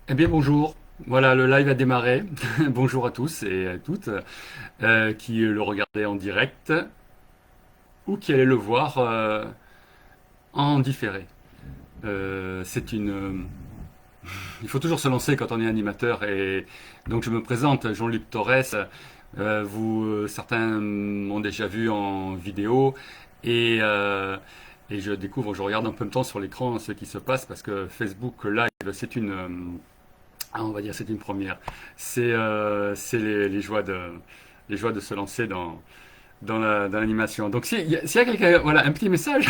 Eh bien bonjour, voilà le live a démarré. Bonjour à tous et à toutes qui le regardaient en direct ou qui allaient le voir en différé. C'est une, il faut toujours se lancer quand on est animateur et donc je me présente Jean-Luc Torres. Certains m'ont déjà vu en vidéo et euh, et je découvre, je regarde un peu de temps sur l'écran ce qui se passe parce que Facebook Live c'est on va dire c'est une première. C'est les joies de se lancer dans l'animation. Donc s'il y a quelqu'un, voilà, un petit message.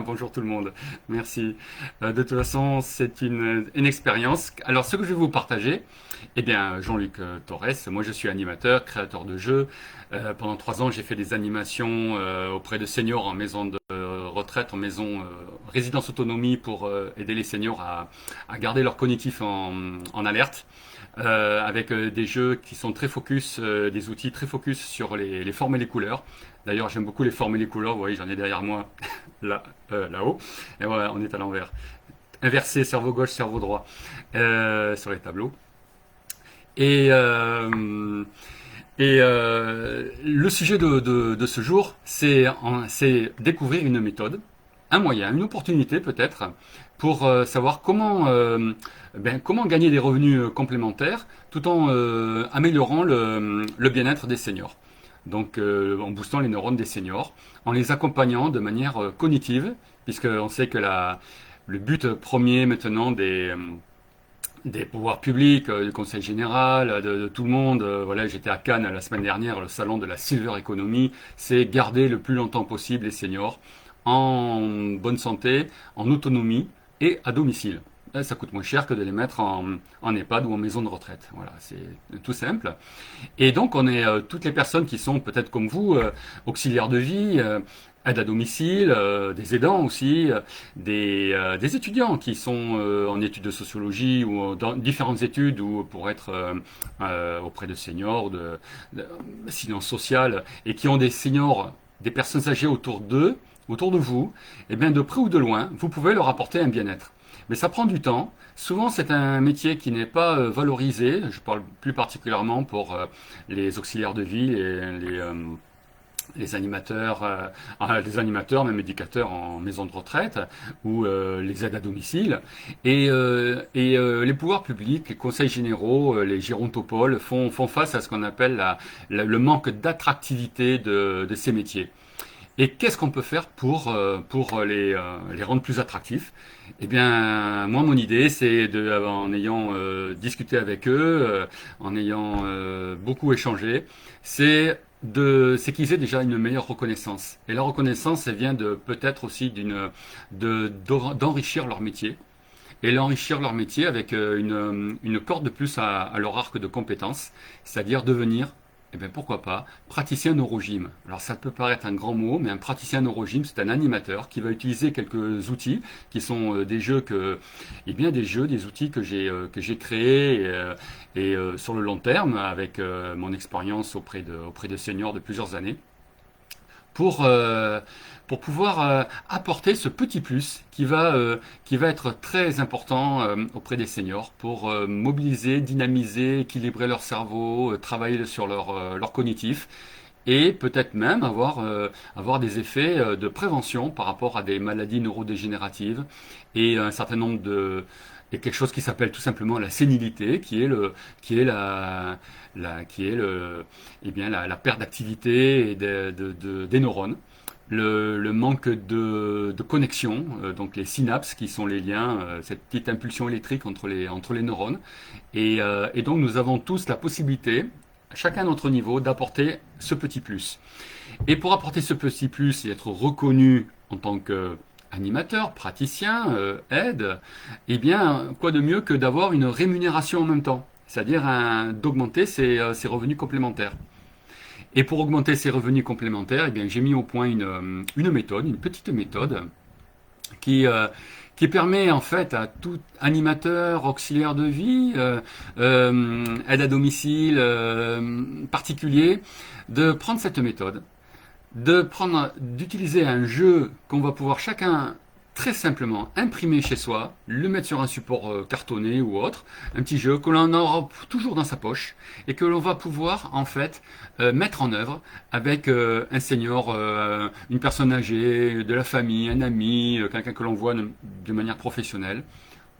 Bonjour tout le monde, merci. De toute façon, c'est une expérience. Alors ce que je vais vous partager, eh bien Jean-Luc Torres, moi je suis animateur, créateur de jeux. Pendant 3 ans, j'ai fait des animations auprès de seniors en maison de retraite, en maison résidence autonomie pour aider les seniors à garder leur cognitif en alerte. Avec des jeux qui sont très focus, des outils très focus sur les formes et les couleurs. D'ailleurs, j'aime beaucoup les formes et les couleurs. Vous voyez, j'en ai derrière moi, là-haut. Et voilà, on est à l'envers. Inversé, cerveau gauche, cerveau droit, sur les tableaux. Et, euh, le sujet de ce jour, c'est découvrir une méthode, un moyen, une opportunité peut-être, pour savoir comment gagner des revenus complémentaires tout en améliorant le bien-être des seniors. Donc en boostant les neurones des seniors, en les accompagnant de manière cognitive, puisqu'on sait que le but premier maintenant des pouvoirs publics, du Conseil général, de tout le monde. Voilà, j'étais à Cannes la semaine dernière, le salon de la Silver Economy, c'est garder le plus longtemps possible les seniors en bonne santé, en autonomie et à domicile. Ça coûte moins cher que de les mettre en EHPAD ou en maison de retraite. Voilà, c'est tout simple. Et donc, on est toutes les personnes qui sont peut-être comme vous, auxiliaires de vie, aide à domicile, des aidants aussi, des étudiants qui sont en études de sociologie ou dans différentes études ou pour être auprès de seniors, de silence social, et qui ont des seniors, des personnes âgées autour d'eux, autour de vous, et bien de près ou de loin, vous pouvez leur apporter un bien-être. Mais ça prend du temps. Souvent, c'est un métier qui n'est pas valorisé. Je parle plus particulièrement pour les auxiliaires de vie et les animateurs, même éducateurs en maison de retraite ou les aides à domicile. Les pouvoirs publics, les conseils généraux, les gérontopoles font face à ce qu'on appelle le manque d'attractivité de ces métiers. Et qu'est-ce qu'on peut faire pour les rendre plus attractifs? Eh bien, moi, mon idée, en ayant discuté avec eux, en ayant beaucoup échangé, c'est qu'ils aient déjà une meilleure reconnaissance. Et la reconnaissance, elle vient de peut-être aussi d'enrichir leur métier. Et l'enrichir leur métier avec une corde de plus à leur arc de compétences, c'est-à-dire devenir eh bien, pourquoi pas, praticien neurogym. Alors ça peut paraître un grand mot, mais un praticien neurogym, c'est un animateur qui va utiliser quelques outils qui sont des outils que j'ai créés sur le long terme avec mon expérience auprès de seniors de plusieurs années pour, euh, pour pouvoir apporter ce petit plus qui va être très important auprès des seniors pour mobiliser, dynamiser, équilibrer leur cerveau, travailler sur leur cognitif et peut-être même avoir des effets de prévention par rapport à des maladies neurodégénératives et un certain nombre et quelque chose qui s'appelle tout simplement la sénilité, qui est qui est la perte d'activité des neurones. Le manque de connexion, donc les synapses qui sont les liens, cette petite impulsion électrique entre les neurones. Et donc nous avons tous la possibilité, chacun à notre niveau, d'apporter ce petit plus. Et pour apporter ce petit plus et être reconnu en tant qu'animateur, praticien, aide, eh bien, quoi de mieux que d'avoir une rémunération en même temps, c'est-à-dire d'augmenter ses revenus complémentaires. Et pour augmenter ses revenus complémentaires, eh bien, j'ai mis au point une méthode, une petite méthode qui, euh, qui permet en fait à tout animateur, auxiliaire de vie, aide à domicile, particulier, de prendre cette méthode, d'utiliser un jeu qu'on va pouvoir chacun très simplement imprimer chez soi, le mettre sur un support cartonné ou autre, un petit jeu que l'on aura toujours dans sa poche et que l'on va pouvoir en fait mettre en œuvre avec un senior, une personne âgée, de la famille, un ami, quelqu'un que l'on voit de manière professionnelle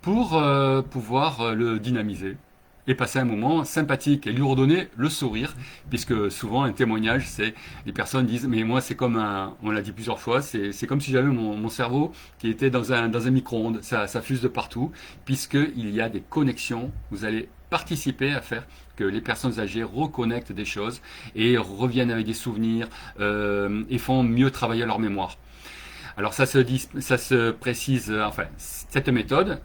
pour pouvoir le dynamiser et passer un moment sympathique et lui redonner le sourire, puisque souvent un témoignage, c'est les personnes disent mais moi c'est comme on l'a dit plusieurs fois, c'est comme si j'avais mon cerveau qui était dans un micro-ondes, ça fuse de partout, puisqu'il y a des connexions, vous allez participer à faire que les personnes âgées reconnectent des choses et reviennent avec des souvenirs et font mieux travailler leur mémoire. Alors ça se précise, enfin cette méthode,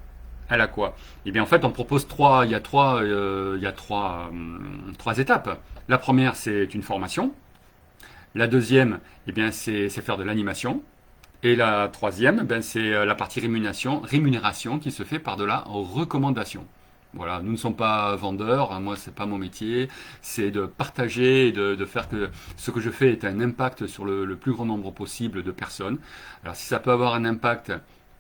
elle a quoi? Eh bien, en fait, on propose trois étapes. La première, c'est une formation. La deuxième, eh bien, c'est faire de l'animation. Et la troisième, ben, c'est la partie rémunération qui se fait par de la recommandation. Voilà, nous ne sommes pas vendeurs, hein, moi c'est pas mon métier, c'est de partager et de faire que ce que je fais ait un impact sur le plus grand nombre possible de personnes. Alors si ça peut avoir un impact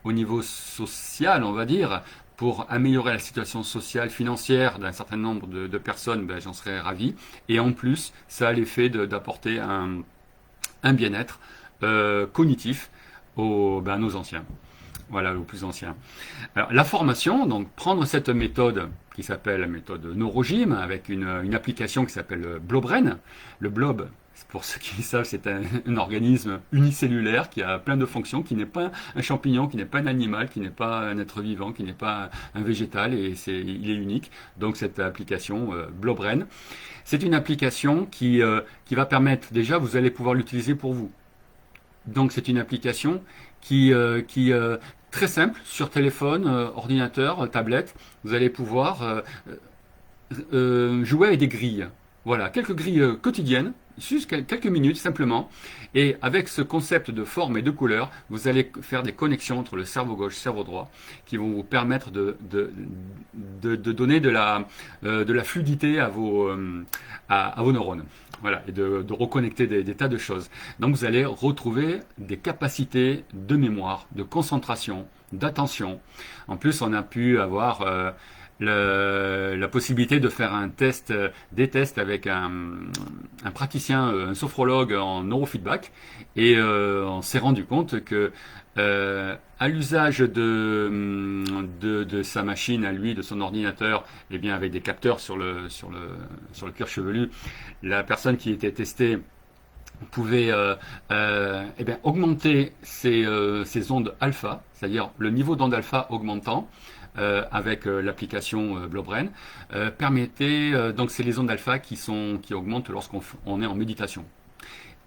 au niveau social, on va dire, pour améliorer la situation sociale, financière d'un certain nombre de personnes, ben, j'en serais ravi. Et en plus, ça a l'effet d'apporter un bien-être cognitif à nos anciens. Voilà, aux plus anciens. Alors, la formation, donc prendre cette méthode qui s'appelle la méthode Neurogym, avec une application qui s'appelle Blobren. Le blob, pour ceux qui savent, c'est un organisme unicellulaire qui a plein de fonctions, qui n'est pas un champignon, qui n'est pas un animal, qui n'est pas un être vivant, qui n'est pas un végétal, et il est unique. Donc cette application Blobren, c'est une application qui va permettre, déjà, vous allez pouvoir l'utiliser pour vous. Donc c'est une application qui très simple, sur téléphone, ordinateur, tablette, vous allez pouvoir jouer avec des grilles. Voilà, quelques grilles quotidiennes, juste quelques minutes simplement. Et avec ce concept de forme et de couleur, vous allez faire des connexions entre le cerveau gauche et le cerveau droit qui vont vous permettre de donner de la fluidité à vos neurones. Voilà, et de reconnecter des tas de choses. Donc vous allez retrouver des capacités de mémoire, de concentration, d'attention. En plus, on a pu avoir la possibilité de faire des tests avec un praticien, un sophrologue en neurofeedback, et on s'est rendu compte que à l'usage de sa machine à lui, de son ordinateur, et bien avec des capteurs sur le cuir chevelu, la personne qui était testée pouvait augmenter ses ondes alpha, c'est-à-dire le niveau d'onde alpha augmentant avec l'application Blobren, permettait donc c'est les ondes alpha qui augmentent lorsqu'on est en méditation.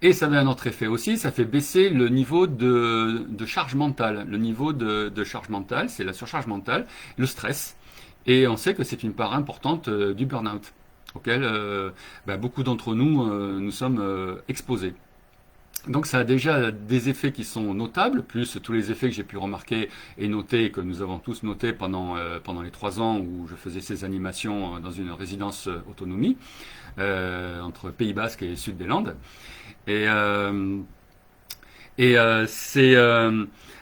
Et ça a un autre effet aussi, ça fait baisser le niveau de charge mentale. Le niveau de charge mentale, c'est la surcharge mentale, le stress. Et on sait que c'est une part importante du burn-out, auquel beaucoup d'entre nous, nous sommes exposés. Donc ça a déjà des effets qui sont notables, plus tous les effets que j'ai pu remarquer et noter, que nous avons tous notés pendant les 3 ans où je faisais ces animations dans une résidence autonomie, entre Pays Basque et Sud des Landes.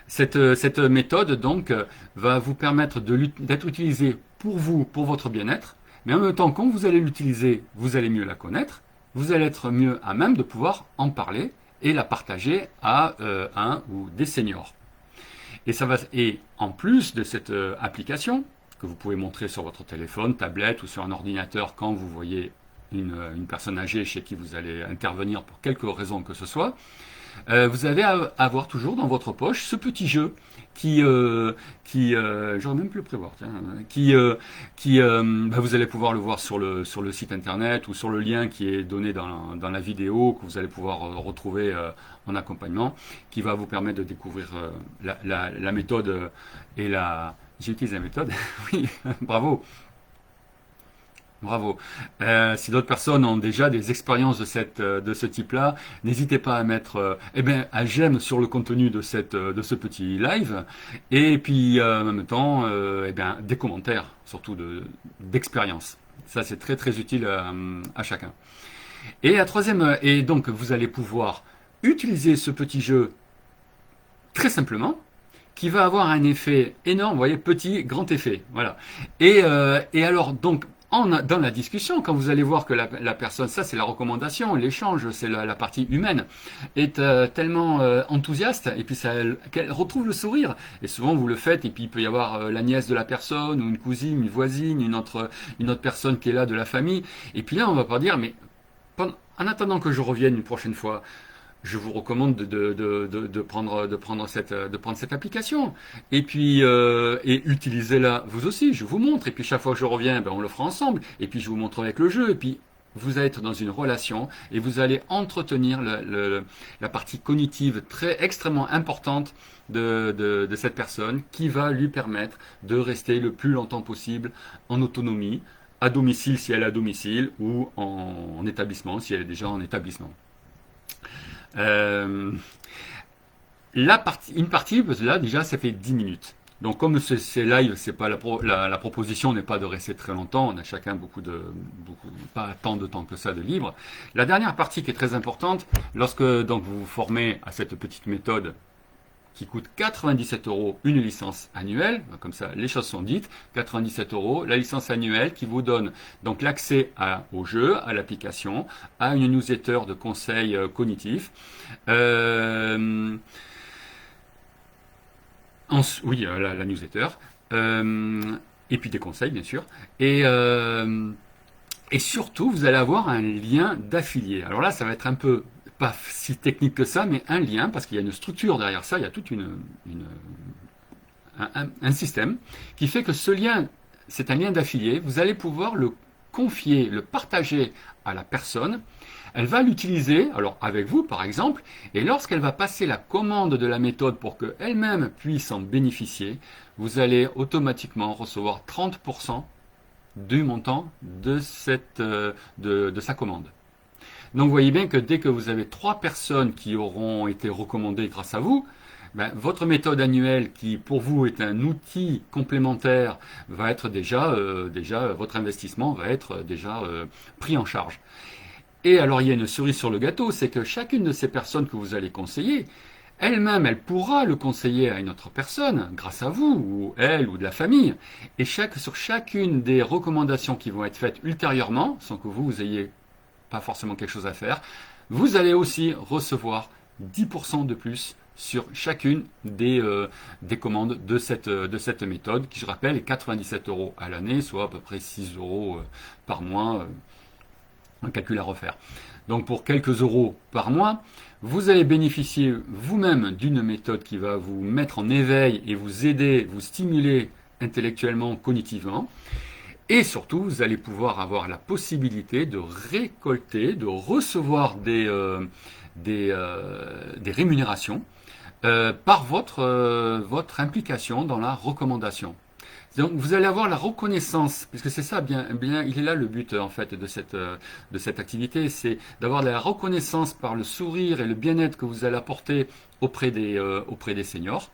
Cette méthode donc va vous permettre d'être utilisée pour vous, pour votre bien-être, mais en même temps, quand vous allez l'utiliser, vous allez mieux la connaître, vous allez être mieux à même de pouvoir en parler et la partager à un ou des seniors. Et en plus de cette application, que vous pouvez montrer sur votre téléphone, tablette ou sur un ordinateur quand vous voyez une personne âgée chez qui vous allez intervenir pour quelque raison que ce soit, vous allez avoir toujours dans votre poche ce petit jeu j'aurais même pu le prévoir, vous allez pouvoir le voir sur le site internet ou sur le lien qui est donné dans la vidéo que vous allez pouvoir retrouver en accompagnement, qui va vous permettre de découvrir la méthode j'utilise la méthode, oui, bravo. Bravo. Si d'autres personnes ont déjà des expériences de ce type-là, n'hésitez pas à mettre un j'aime sur le contenu de ce petit live, et puis en même temps des commentaires, surtout d'expérience. Ça c'est très très utile à chacun. Et donc vous allez pouvoir utiliser ce petit jeu très simplement, qui va avoir un effet énorme, vous voyez, petit, grand effet, voilà. Et alors, donc, dans la discussion, quand vous allez voir que la personne, ça c'est la recommandation, l'échange, c'est la partie humaine, est tellement enthousiaste, et puis qu'elle retrouve le sourire, et souvent vous le faites, et puis il peut y avoir la nièce de la personne, ou une cousine, une voisine, une autre personne qui est là de la famille, et puis là on va pas dire, mais en attendant que je revienne une prochaine fois, je vous recommande de prendre cette application. Et puis, et utilisez-la vous aussi, je vous montre. Et puis, chaque fois que je reviens, ben, on le fera ensemble. Et puis, je vous montre avec le jeu. Et puis, vous allez être dans une relation et vous allez entretenir la partie cognitive extrêmement importante de cette personne qui va lui permettre de rester le plus longtemps possible en autonomie, à domicile si elle est à domicile ou en établissement si elle est déjà en établissement. Euh, une partie, parce que là déjà ça fait 10 minutes. Donc comme c'est live, c'est pas la proposition n'est pas de rester très longtemps, on a chacun pas tant de temps que ça de libre. La dernière partie qui est très importante, lorsque donc vous vous formez à cette petite méthode qui coûte 97 euros une licence annuelle, comme ça les choses sont dites, 97 euros, la licence annuelle qui vous donne donc l'accès au jeu, à l'application, à une newsletter de conseils cognitifs. Oui, la newsletter. Et puis des conseils, bien sûr. Et surtout, vous allez avoir un lien d'affilié. Alors là, ça va être un peu pas si technique que ça, mais un lien, parce qu'il y a une structure derrière ça, il y a toute un système qui fait que ce lien, c'est un lien d'affilié. Vous allez pouvoir le confier, le partager à la personne. Elle va l'utiliser, alors avec vous par exemple, et lorsqu'elle va passer la commande de la méthode pour qu'elle-même puisse en bénéficier, vous allez automatiquement recevoir 30% du montant de sa commande. Donc vous voyez bien que dès que vous avez 3 personnes qui auront été recommandées grâce à vous, ben, votre méthode annuelle qui pour vous est un outil complémentaire va être déjà votre investissement va être déjà pris en charge. Et alors il y a une cerise sur le gâteau, c'est que chacune de ces personnes que vous allez conseiller, elle-même, elle pourra le conseiller à une autre personne, grâce à vous, ou elle, ou de la famille. Et sur chacune des recommandations qui vont être faites ultérieurement, sans que vous ayez pas forcément quelque chose à faire, vous allez aussi recevoir 10% de plus sur chacune des commandes de cette méthode, qui je rappelle est 97 euros à l'année, soit à peu près 6 euros par mois, un calcul à refaire. Donc pour quelques euros par mois, vous allez bénéficier vous-même d'une méthode qui va vous mettre en éveil et vous aider, vous stimuler intellectuellement, cognitivement. Et surtout, vous allez pouvoir avoir la possibilité de récolter, de recevoir des rémunérations par votre implication dans la recommandation. Donc vous allez avoir la reconnaissance, puisque c'est ça, il est là le but en fait de cette activité, c'est d'avoir la reconnaissance par le sourire et le bien-être que vous allez apporter auprès des seniors,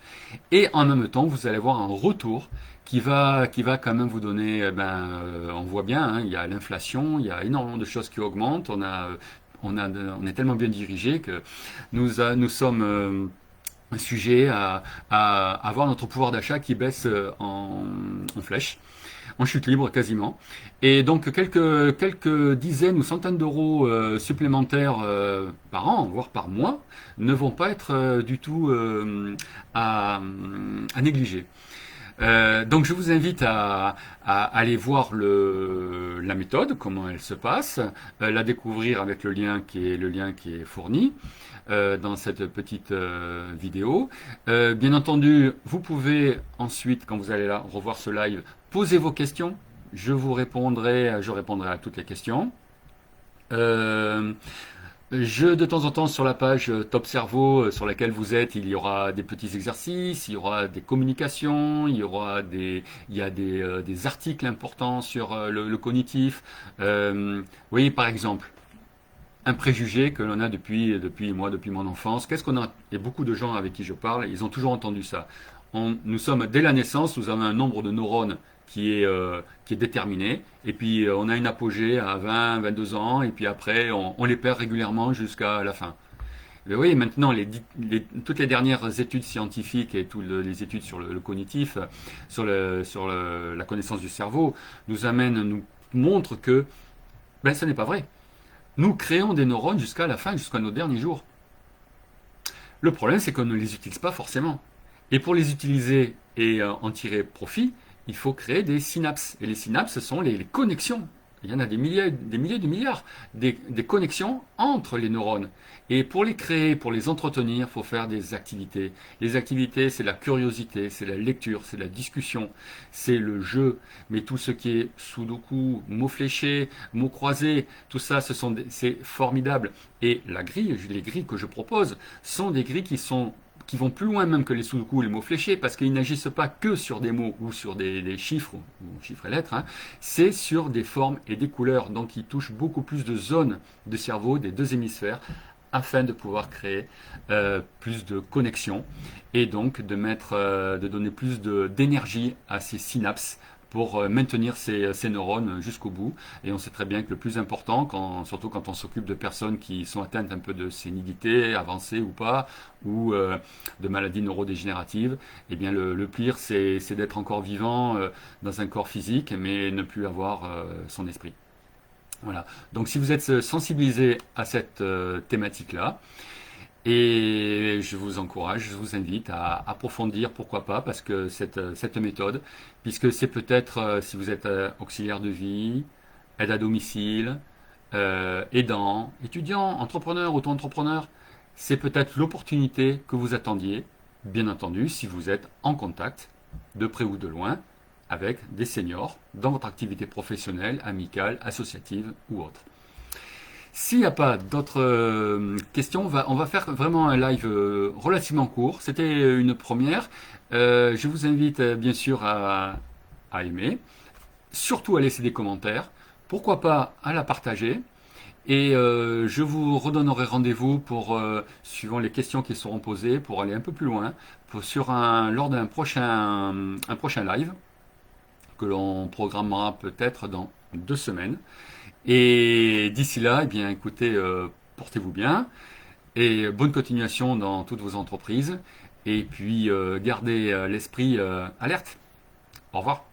et en même temps vous allez avoir un retour qui va quand même vous donner, on voit bien, hein, il y a l'inflation, il y a énormément de choses qui augmentent, on est tellement bien dirigé que nous sommes sujet à avoir notre pouvoir d'achat qui baisse en flèche, en chute libre quasiment. Et donc quelques dizaines ou centaines d'euros supplémentaires par an, voire par mois, ne vont pas être du tout à négliger. Donc je vous invite à aller voir la méthode, comment elle se passe, la découvrir avec le lien qui est fourni dans cette petite vidéo. Bien entendu, vous pouvez ensuite, quand vous allez là revoir ce live, poser vos questions. Je répondrai à toutes les questions. De temps en temps, sur la page Top Cerveau sur laquelle vous êtes, il y aura des petits exercices, il y aura des communications, il y a des articles importants sur le cognitif. Vous voyez, par exemple, un préjugé que l'on a depuis mon enfance. Qu'est-ce qu'on a? Et beaucoup de gens avec qui je parle, ils ont toujours entendu ça. Nous sommes, dès la naissance, nous avons un nombre de neurones qui est déterminé. Et puis, on a une apogée à 20, 22 ans. Et puis après, on les perd régulièrement jusqu'à la fin. Mais oui, maintenant, toutes les dernières études scientifiques et toutes les études sur le cognitif, la connaissance du cerveau, nous montrent que ben, ce n'est pas vrai. Nous créons des neurones jusqu'à la fin, jusqu'à nos derniers jours. Le problème, c'est qu'on ne les utilise pas forcément. Et pour les utiliser et en tirer profit, il faut créer des synapses. Et les synapses, ce sont les connexions. Il y en a des milliers de milliards, des connexions entre les neurones. Et pour les créer, pour les entretenir, il faut faire des activités. Les activités, c'est la curiosité, c'est la lecture, c'est la discussion, c'est le jeu. Mais tout ce qui est sudoku, mots fléchés, mots croisés, tout ça, c'est formidable. Et les grilles que je propose, sont des grilles qui vont plus loin même que les sudoku ou les mots fléchés, parce qu'ils n'agissent pas que sur des mots ou sur des chiffres, ou chiffres et lettres, hein, c'est sur des formes et des couleurs, donc ils touchent beaucoup plus de zones de cerveau, des deux hémisphères, afin de pouvoir créer plus de connexions, et donc de donner plus d'énergie à ces synapses, pour maintenir ces neurones jusqu'au bout. Et on sait très bien que le plus important, surtout quand on s'occupe de personnes qui sont atteintes un peu de sénilité, avancée ou pas, ou de maladies neurodégénératives, eh bien le pire, c'est d'être encore vivant dans un corps physique, mais ne plus avoir son esprit. Voilà. Donc si vous êtes sensibilisé à cette thématique-là, et je vous encourage, je vous invite à approfondir, pourquoi pas, parce que cette méthode, puisque c'est peut-être, si vous êtes auxiliaire de vie, aide à domicile, aidant, étudiant, entrepreneur, auto-entrepreneur, c'est peut-être l'opportunité que vous attendiez, bien entendu, si vous êtes en contact, de près ou de loin, avec des seniors dans votre activité professionnelle, amicale, associative ou autre. S'il n'y a pas d'autres questions, on va faire vraiment un live relativement court. C'était une première. Je vous invite bien sûr à aimer, surtout à laisser des commentaires, pourquoi pas à la partager. Et je vous redonnerai rendez-vous suivant les questions qui seront posées, pour aller un peu plus loin, lors d'un un prochain live que l'on programmera peut-être dans 2 semaines. Et d'ici là, eh bien, écoutez, portez-vous bien et bonne continuation dans toutes vos entreprises. Et puis, gardez l'esprit alerte. Au revoir.